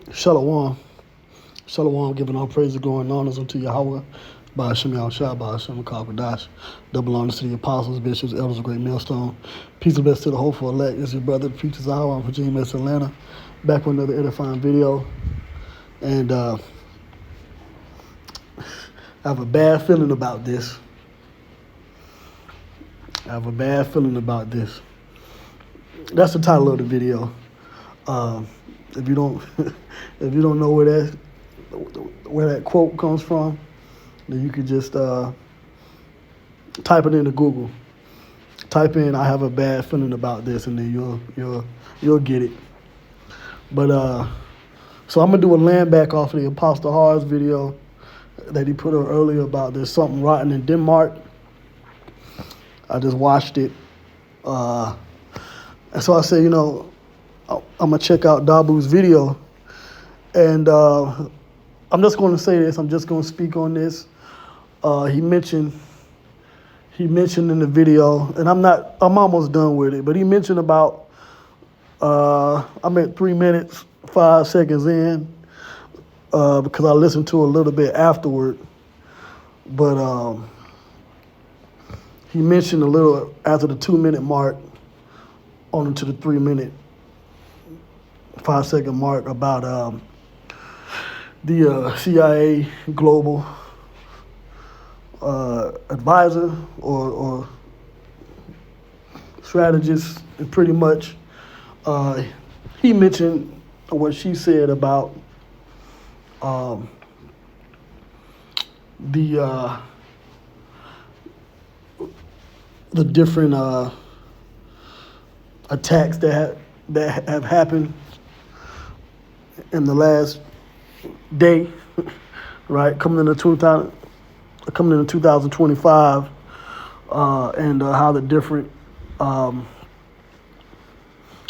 Shalom. Shalom, giving all praise and glory and honors unto Yahweh. By Hashem Yahushua, by Hashem Kakadash. Double honors to the apostles, bishops, elders of Great Millstone. Peace and blessings to the hopeful elect. It's your brother, the preacher Zahara. I'm from Virginia, Metro Atlanta. Back with another edifying video. And I have a bad feeling about this. That's the title of the video. If you don't, if you don't know where that quote comes from, then you could just type it into Google. Type in "I have a bad feeling about this," and then you'll get it. But so I'm gonna do a land back off of the Apostle Har's video that he put up earlier about there's something rotten in Denmark. I just watched it, and so I said, I'm gonna check out Dabu's video, and I'm just going to say this. I'm just going to speak on this. He mentioned in the video, and I'm almost done with it, but he mentioned about, I'm at 3 minutes, 5 seconds in, because I listened to a little bit afterward, but he mentioned a little after the 2 minute mark on into the 3 minute, 5 second mark about the CIA global advisor or strategist, and pretty much he mentioned what she said about the different attacks that have happened in the last day, right? Coming into 2025, and how the different.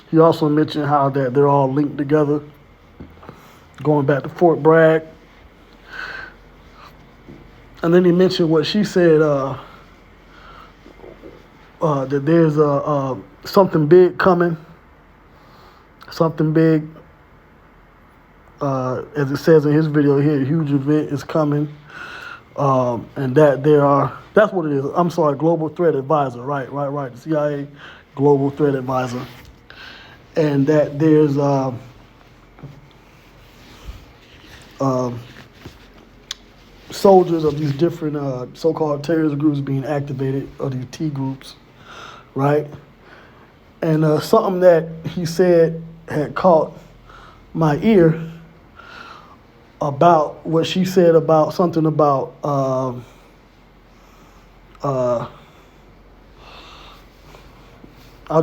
He also mentioned how that they're all linked together, going back to Fort Bragg, and then he mentioned what she said, that there's something big coming, something big. As it says in his video here, a huge event is coming, and that that's what it is. I'm sorry, Global Threat Advisor, right, the CIA Global Threat Advisor, and that there's soldiers of these different so-called terrorist groups being activated, or these T groups, right? And something that he said had caught my ear about what she said about something about I'll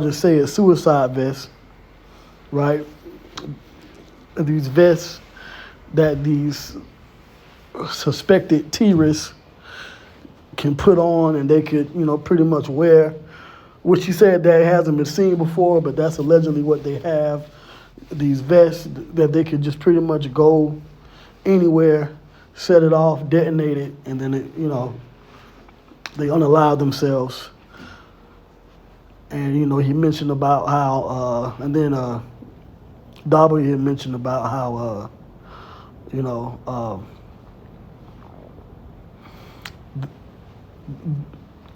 just say it, suicide vests, right? These vests that these suspected terrorists can put on, and they could, pretty much wear, which she said that hasn't been seen before, but that's allegedly what they have. These vests that they could just pretty much go anywhere, set it off, detonate it, and then they unalive themselves. And he mentioned about how, and then Dabu had mentioned about how,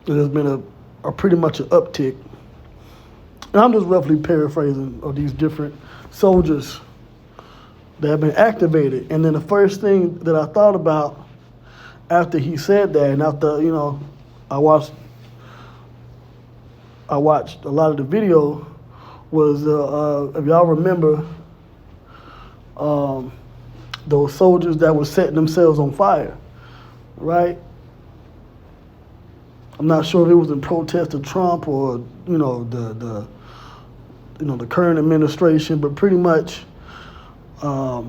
there's been a pretty much an uptick. And I'm just roughly paraphrasing of these different soldiers that have been activated. And then the first thing that I thought about after he said that, and after, I watched a lot of the video, was, if y'all remember, those soldiers that were setting themselves on fire, right? I'm not sure if it was in protest of Trump or, the current administration, but pretty much, a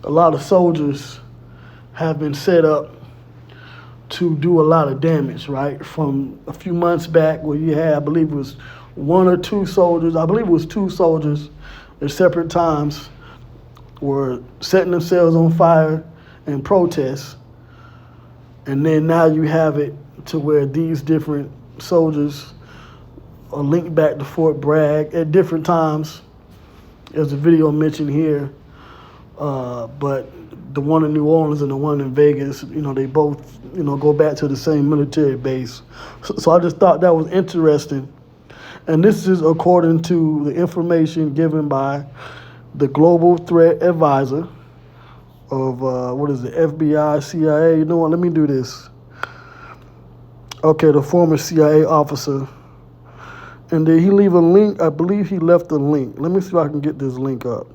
lot of soldiers have been set up to do a lot of damage, right? From a few months back where you had, I believe it was one or two soldiers, at separate times, were setting themselves on fire in protest. And then now you have it to where these different soldiers a link back to Fort Bragg at different times. There's a video mentioned here, but the one in New Orleans and the one in Vegas, they both, go back to the same military base. So I just thought that was interesting. And this is according to the information given by the Global Threat Advisor of, FBI, CIA. You know what, let me do this. Okay, the former CIA officer. And did he leave a link? I believe he left a link. Let me see if I can get this link up.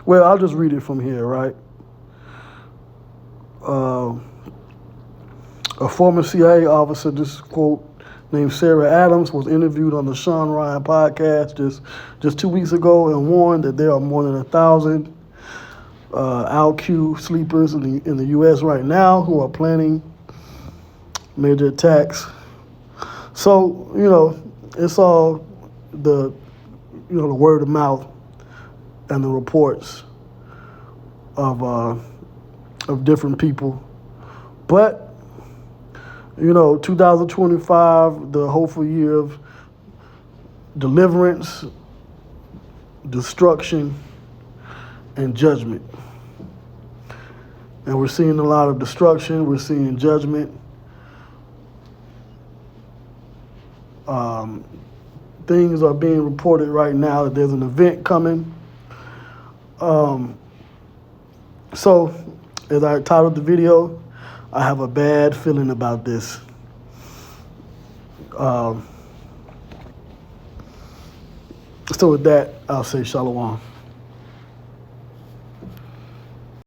Well, I'll just read it from here, right? A former CIA officer, this quote, named Sarah Adams, was interviewed on the Sean Ryan podcast just 2 weeks ago and warned that there are more than 1,000 Al-Q sleepers in the U.S. right now who are planning major attacks. So, it's all the word of mouth and the reports of different people. But 2025, the hopeful year of deliverance, destruction, and judgment. And we're seeing a lot of destruction. We're seeing judgment. Things are being reported right now that there's an event coming. So, as I titled the video, I have a bad feeling about this. So with that, I'll say shalom.